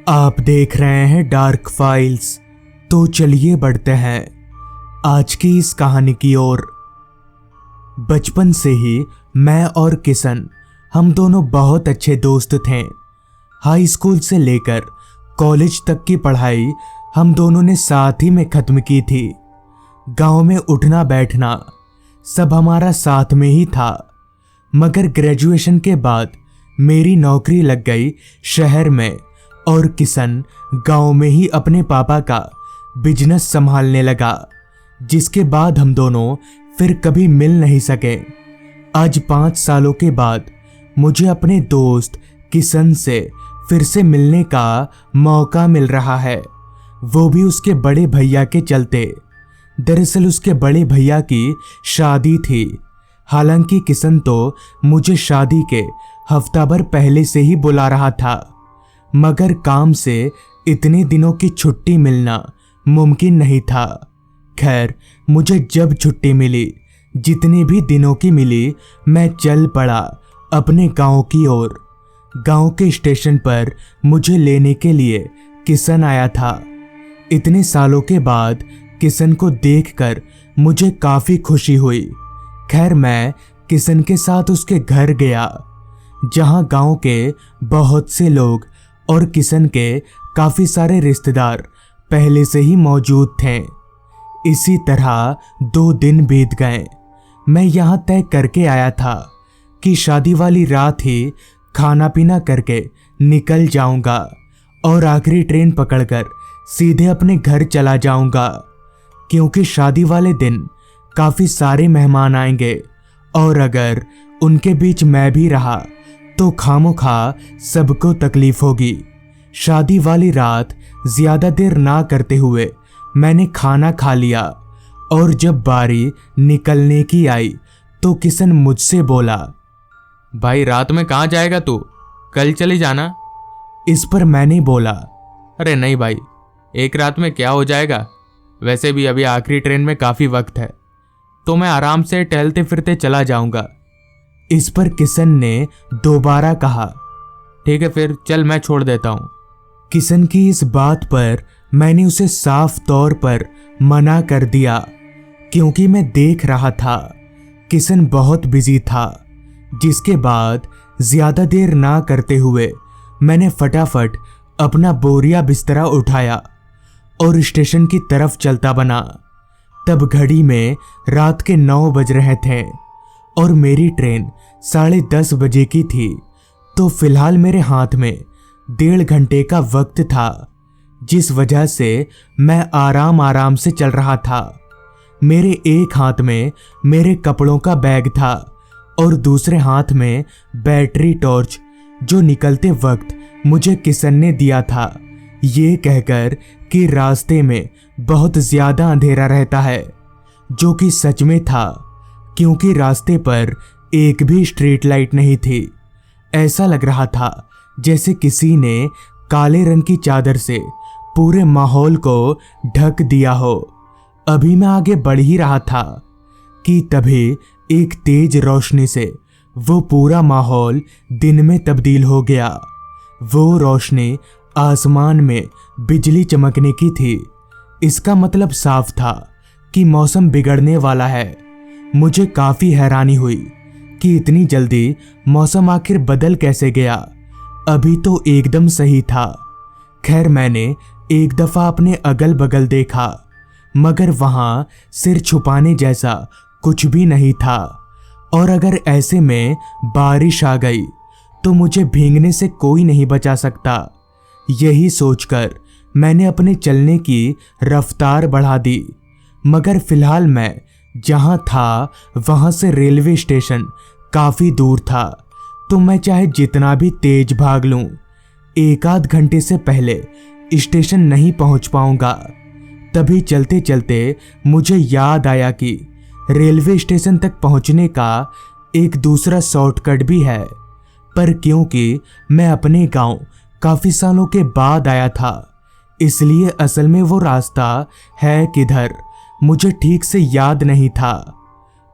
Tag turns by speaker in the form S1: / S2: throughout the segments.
S1: आप देख रहे हैं डार्क फाइल्स। तो चलिए बढ़ते हैं आज की इस कहानी की ओर। बचपन से ही मैं और किशन हम दोनों बहुत अच्छे दोस्त थे। हाई स्कूल से लेकर कॉलेज तक की पढ़ाई हम दोनों ने साथ ही में खत्म की थी। गांव में उठना बैठना सब हमारा साथ में ही था। मगर ग्रेजुएशन के बाद मेरी नौकरी लग गई शहर में और किशन गांव में ही अपने पापा का बिजनेस संभालने लगा, जिसके बाद हम दोनों फिर कभी मिल नहीं सके। आज 5 सालों के बाद मुझे अपने दोस्त किशन से फिर से मिलने का मौका मिल रहा है, वो भी उसके बड़े भैया के चलते। दरअसल उसके बड़े भैया की शादी थी। हालांकि किशन तो मुझे शादी के हफ्ता भर पहले से ही बुला रहा था, मगर काम से इतने दिनों की छुट्टी मिलना मुमकिन नहीं था। खैर, मुझे जब छुट्टी मिली, जितने भी दिनों की मिली, मैं चल पड़ा अपने गांव की ओर। गांव के स्टेशन पर मुझे लेने के लिए किशन आया था। इतने सालों के बाद किशन को देखकर मुझे काफी खुशी हुई। खैर, मैं किशन के साथ उसके घर गया, जहां गांव के बहुत से लोग और किशन के काफी सारे रिश्तेदार पहले से ही मौजूद थे। इसी तरह 2 दिन बीत गए। मैं यहां तय करके आया था कि शादी वाली रात ही खाना पीना करके निकल जाऊंगा और आखिरी ट्रेन पकड़कर सीधे अपने घर चला जाऊंगा, क्योंकि शादी वाले दिन काफी सारे मेहमान आएंगे और अगर उनके बीच मैं भी रहा तो खामोखा सबको तकलीफ होगी। शादी वाली रात ज्यादा देर ना करते हुए मैंने खाना खा लिया और जब बारी निकलने की आई तो किशन मुझसे बोला,
S2: भाई रात में कहाँ जाएगा तू? कल चली जाना।
S1: इस पर मैंने बोला,
S2: अरे नहीं भाई, एक रात में क्या हो जाएगा, वैसे भी अभी आखिरी ट्रेन में काफी वक्त है, तो मैं आराम से टहलते फिरते चला जाऊंगा।
S1: इस पर किशन ने दोबारा कहा,
S2: ठीक है फिर चल, मैं छोड़ देता हूं।
S1: किशन की इस बात पर मैंने उसे साफ तौर पर मना कर दिया, क्योंकि मैं देख रहा था किशन बहुत बिजी था। जिसके बाद ज्यादा देर ना करते हुए मैंने फटाफट अपना बोरिया बिस्तरा उठाया और स्टेशन की तरफ चलता बना। तब घड़ी में रात के 9 बज रहे थे और मेरी ट्रेन 10:30 बजे की थी। तो फिलहाल मेरे हाथ में 1.5 घंटे का वक्त था, जिस वजह से मैं आराम से चल रहा था। मेरे एक हाथ में मेरे कपड़ों का बैग था और दूसरे हाथ में बैटरी टॉर्च, जो निकलते वक्त मुझे किशन ने दिया था, ये कहकर कि रास्ते में बहुत ज्यादा अंधेरा रहता है, जो कि सच में था, क्योंकि रास्ते पर एक भी स्ट्रीट लाइट नहीं थी। ऐसा लग रहा था जैसे किसी ने काले रंग की चादर से पूरे माहौल को ढक दिया हो। अभी मैं आगे बढ़ ही रहा था कि तभी एक तेज रोशनी से वो पूरा माहौल दिन में तब्दील हो गया। वो रोशनी आसमान में बिजली चमकने की थी। इसका मतलब साफ था कि मौसम बिगड़ने वाला है। मुझे काफी हैरानी हुई कि इतनी जल्दी मौसम आखिर बदल कैसे गया, अभी तो एकदम सही था। खैर, मैंने एक दफा अपने अगल बगल देखा, मगर वहां सिर छुपाने जैसा कुछ भी नहीं था, और अगर ऐसे में बारिश आ गई तो मुझे भीगने से कोई नहीं बचा सकता। यही सोचकर मैंने अपने चलने की रफ्तार बढ़ा दी। मगर फिलहाल मैं जहां था वहां से रेलवे स्टेशन काफी दूर था, तो मैं चाहे जितना भी तेज भाग लूं, 1 आध घंटे से पहले स्टेशन नहीं पहुंच पाऊंगा। तभी चलते चलते मुझे याद आया कि रेलवे स्टेशन तक पहुंचने का एक दूसरा शॉर्टकट भी है, पर क्योंकि मैं अपने गांव काफी सालों के बाद आया था, इसलिए असल में वो रास्ता है किधर मुझे ठीक से याद नहीं था।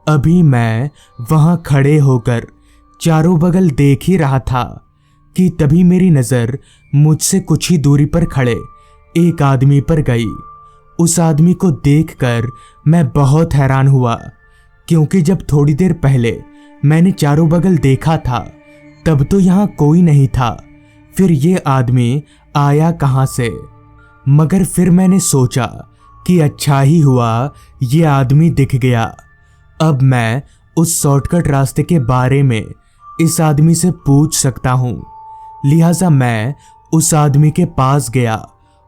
S1: अभी मैं वहां खड़े होकर चारों बगल देख ही रहा था कि तभी मेरी नज़र मुझसे कुछ ही दूरी पर खड़े एक आदमी पर गई। उस आदमी को देखकर मैं बहुत हैरान हुआ, क्योंकि जब थोड़ी देर पहले मैंने चारों बगल देखा था तब तो यहाँ कोई नहीं था। फिर ये आदमी आया कहाँ से? मगर फिर मैंने सोचा कि अच्छा ही हुआ ये आदमी दिख गया। अब मैं उस शॉर्टकट रास्ते के बारे में इस आदमी से पूछ सकता हूँ। लिहाजा मैं उस आदमी के पास गया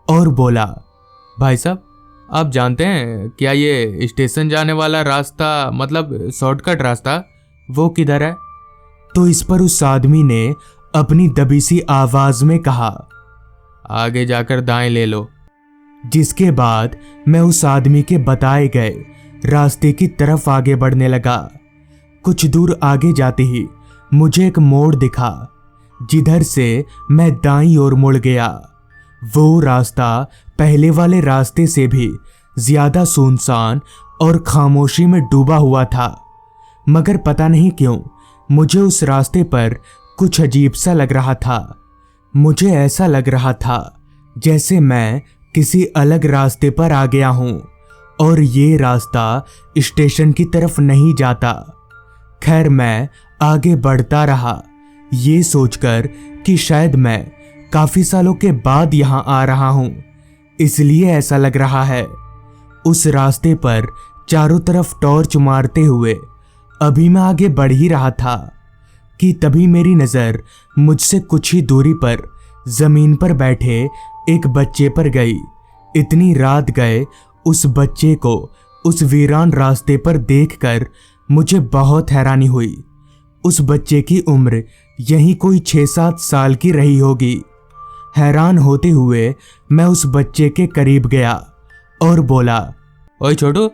S1: और बोला,
S2: भाई साहब, आप जानते हैं क्या ये स्टेशन जाने वाला रास्ता, मतलब शॉर्टकट रास्ता, वो किधर है?
S1: तो इस पर उस आदमी ने अपनी दबी सी आवाज में कहा,
S2: आगे जाकर दाएं ले लो।
S1: जिसके बाद मैं उस आदमी के बताए गए रास्ते की तरफ आगे बढ़ने लगा। कुछ दूर आगे जाते ही मुझे एक मोड़ दिखा, जिधर से मैं दाईं ओर मुड़ गया। वो रास्ता पहले वाले रास्ते से भी ज्यादा सुनसान और खामोशी में डूबा हुआ था। मगर पता नहीं क्यों मुझे उस रास्ते पर कुछ अजीब सा लग रहा था। मुझे ऐसा लग रहा था जैसे मैं किसी अलग रास्ते पर आ गया हूं और ये रास्ता स्टेशन की तरफ नहीं जाता। खैर, मैं आगे बढ़ता रहा, ये सोचकर कि शायद मैं काफी सालों के बाद यहां आ रहा हूं, इसलिए ऐसा लग रहा है। उस रास्ते पर चारों तरफ टॉर्च मारते हुए अभी मैं आगे बढ़ ही रहा था कि तभी मेरी नज़र मुझसे कुछ ही दूरी पर जमीन पर बैठे एक बच्चे पर गई। इतनी रात गए उस बच्चे को उस वीरान रास्ते पर देखकर मुझे बहुत हैरानी हुई। उस बच्चे की उम्र यहीं कोई 6-7 साल की रही होगी। हैरान होते हुए मैं उस बच्चे के करीब गया और बोला,
S2: ओए छोटू,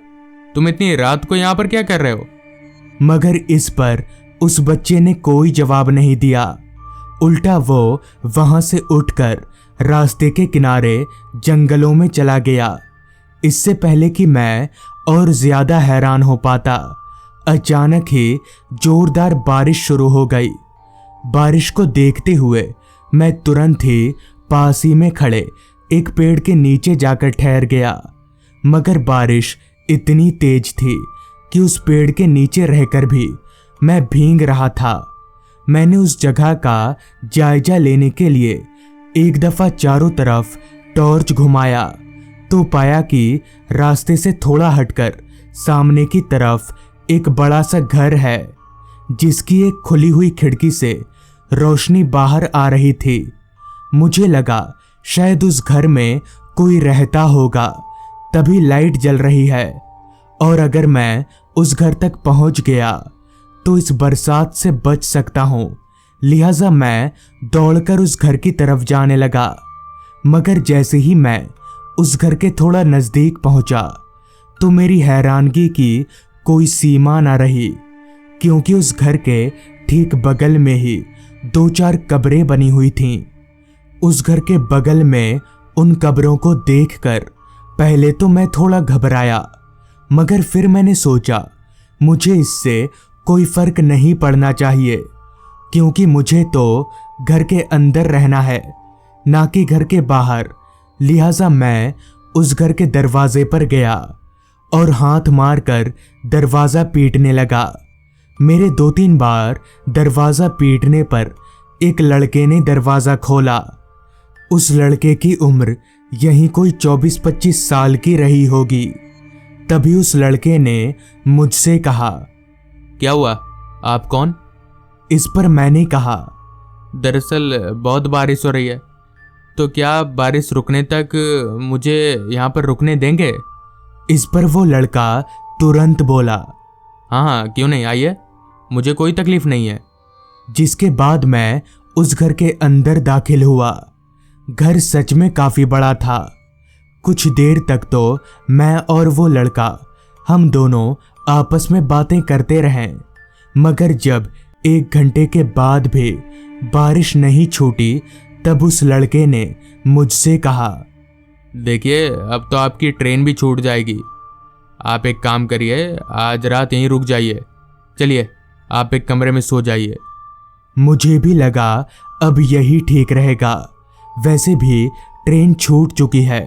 S2: तुम इतनी रात को यहाँ पर क्या कर रहे हो?
S1: मगर इस पर उस बच्चे ने कोई जवाब नहीं दिया। उल्टा वो वहां से उठकर रास्ते के किनारे जंगलों में चला गया। इससे पहले कि मैं और ज्यादा हैरान हो पाता, अचानक ही जोरदार बारिश शुरू हो गई। बारिश को देखते हुए मैं तुरंत ही पास ही में खड़े एक पेड़ के नीचे जाकर ठहर गया। मगर बारिश इतनी तेज थी कि उस पेड़ के नीचे रहकर भी मैं भीग रहा था। मैंने उस जगह का जायजा लेने के लिए एक दफा चारों तरफ टॉर्च घुमाया तो पाया कि रास्ते से थोड़ा हटकर सामने की तरफ एक बड़ा सा घर है, जिसकी एक खुली हुई खिड़की से रोशनी बाहर आ रही थी। मुझे लगा शायद उस घर में कोई रहता होगा, तभी लाइट जल रही है और अगर मैं उस घर तक पहुंच गया तो इस बरसात से बच सकता हूं। लिहाजा मैं दौड़कर उस घर की तरफ जाने लगा। मगर जैसे ही मैं उस घर के थोड़ा नजदीक पहुंचा तो मेरी हैरानगी की कोई सीमा ना रही, क्योंकि उस घर के ठीक बगल में ही 2-4 कब्रें बनी हुई थीं। उस घर के बगल में उन कब्रों को देखकर पहले तो मैं थोड़ा घबराया, मगर फिर मैंने सोचा मुझे इससे कोई फर्क नहीं पड़ना चाहिए, क्योंकि मुझे तो घर के अंदर रहना है, ना कि घर के बाहर। लिहाजा मैं उस घर के दरवाजे पर गया और हाथ मारकर दरवाज़ा पीटने लगा। मेरे 2-3 बार दरवाज़ा पीटने पर एक लड़के ने दरवाज़ा खोला। उस लड़के की उम्र यहीं कोई 24-25 साल की रही होगी। तभी उस लड़के ने मुझसे कहा,
S2: क्या हुआ, आप कौन?
S1: इस पर मैंने कहा,
S2: दरअसल बहुत बारिश हो रही है, तो क्या बारिश रुकने तक मुझे यहाँ पर रुकने देंगे?
S1: इस पर वो लड़का तुरंत बोला,
S2: हाँ हाँ, क्यों नहीं, आइए, मुझे कोई तकलीफ नहीं है।
S1: जिसके बाद मैं उस घर के अंदर दाखिल हुआ। घर सच में काफी बड़ा था। कुछ देर तक तो मैं और वो लड़का, हम दोनों आपस में बातें करते रहे। मगर जब 1 घंटे के बाद भी बारिश नहीं छूटी तब उस लड़के ने मुझसे कहा,
S2: देखिए, अब तो आपकी ट्रेन भी छूट जाएगी। आप एक काम करिए, आज रात यहीं रुक जाइए। चलिए, आप एक कमरे में सो जाइए।
S1: मुझे भी लगा अब यही ठीक रहेगा। वैसे भी ट्रेन छूट चुकी है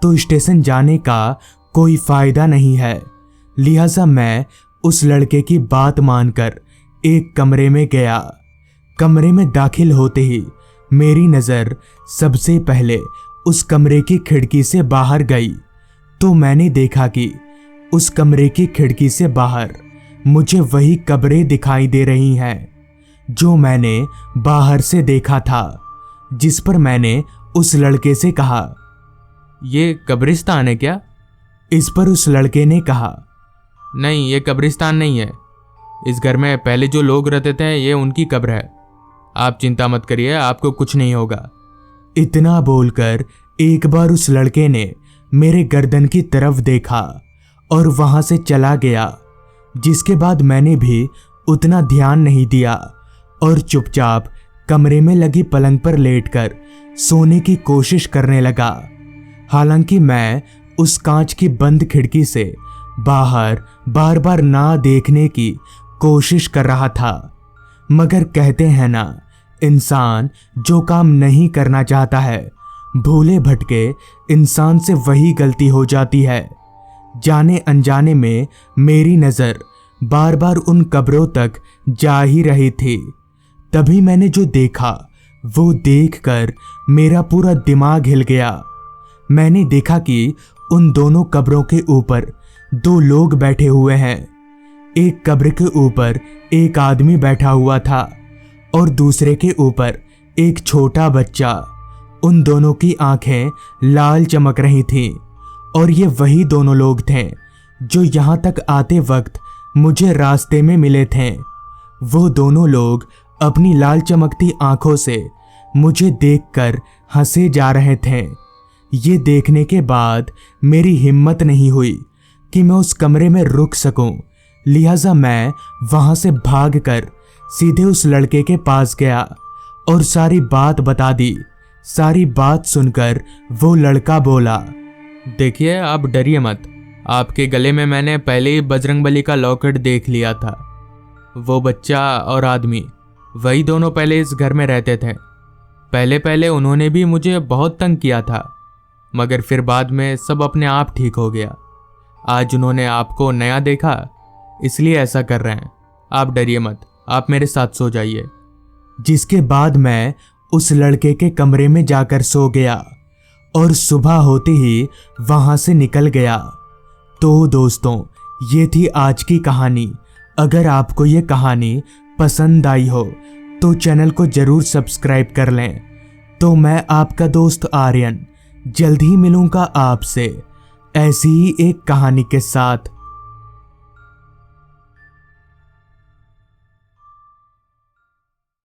S1: तो स्टेशन जाने का कोई फायदा नहीं है। लिहाजा मैं उस लड़के की बात मानकर एक कमरे में गया। कमरे में दाखिल होते ही मेरी नज़र सबसे पहले उस कमरे की खिड़की से बाहर गई तो मैंने देखा कि उस कमरे की खिड़की से बाहर मुझे वही कब्रें दिखाई दे रही हैं जो मैंने बाहर से देखा था। जिस पर मैंने उस लड़के से कहा,
S2: ये कब्रिस्तान है क्या?
S1: इस पर उस लड़के ने कहा,
S2: नहीं, ये कब्रिस्तान नहीं है। इस घर में पहले जो लोग रहते थे ये उनकी कब्र है। आप चिंता मत करिए, आपको कुछ नहीं होगा।
S1: इतना बोलकर एक बार उस लड़के ने मेरे गर्दन की तरफ देखा और वहां से चला गया। जिसके बाद मैंने भी उतना ध्यान नहीं दिया और चुपचाप कमरे में लगी पलंग पर लेटकर सोने की कोशिश करने लगा। हालांकि मैं उस कांच की बंद खिड़की से बाहर बार बार ना देखने की कोशिश कर रहा था, मगर कहते हैं ना, इंसान जो काम नहीं करना चाहता है, भूले भटके इंसान से वही गलती हो जाती है। जाने अनजाने में मेरी नज़र बार बार उन कब्रों तक जा ही रही थी। तभी मैंने जो देखा वो देखकर मेरा पूरा दिमाग हिल गया। मैंने देखा कि उन दोनों कब्रों के ऊपर दो लोग बैठे हुए हैं। एक कब्र के ऊपर एक आदमी बैठा हुआ था और दूसरे के ऊपर एक छोटा बच्चा। उन दोनों की आंखें लाल चमक रही थीं और ये वही दोनों लोग थे जो यहाँ तक आते वक्त मुझे रास्ते में मिले थे। वो दोनों लोग अपनी लाल चमकती आंखों से मुझे देखकर हंसे जा रहे थे। ये देखने के बाद मेरी हिम्मत नहीं हुई कि मैं उस कमरे में रुक सकूं। लिहाजा मैं वहां से भागकर सीधे उस लड़के के पास गया और सारी बात बता दी। सारी बात सुनकर वो लड़का बोला,
S2: देखिए, आप डरिए मत। आपके गले में मैंने पहले ही बजरंगबली का लॉकेट देख लिया था। वो बच्चा और आदमी, वही दोनों पहले इस घर में रहते थे। पहले पहले उन्होंने भी मुझे बहुत तंग किया था, मगर फिर बाद में सब अपने आप ठीक हो गया। आज उन्होंने आपको नया देखा, इसलिए ऐसा कर रहे हैं। आप डरिए मत, आप मेरे साथ सो जाइए।
S1: जिसके बाद मैं उस लड़के के कमरे में जाकर सो गया और सुबह होते ही वहां से निकल गया। तो दोस्तों, ये थी आज की कहानी। अगर आपको ये कहानी पसंद आई हो तो चैनल को जरूर सब्सक्राइब कर लें। तो मैं आपका दोस्त आर्यन जल्द ही मिलूंगा आपसे ऐसी ही एक कहानी के साथ।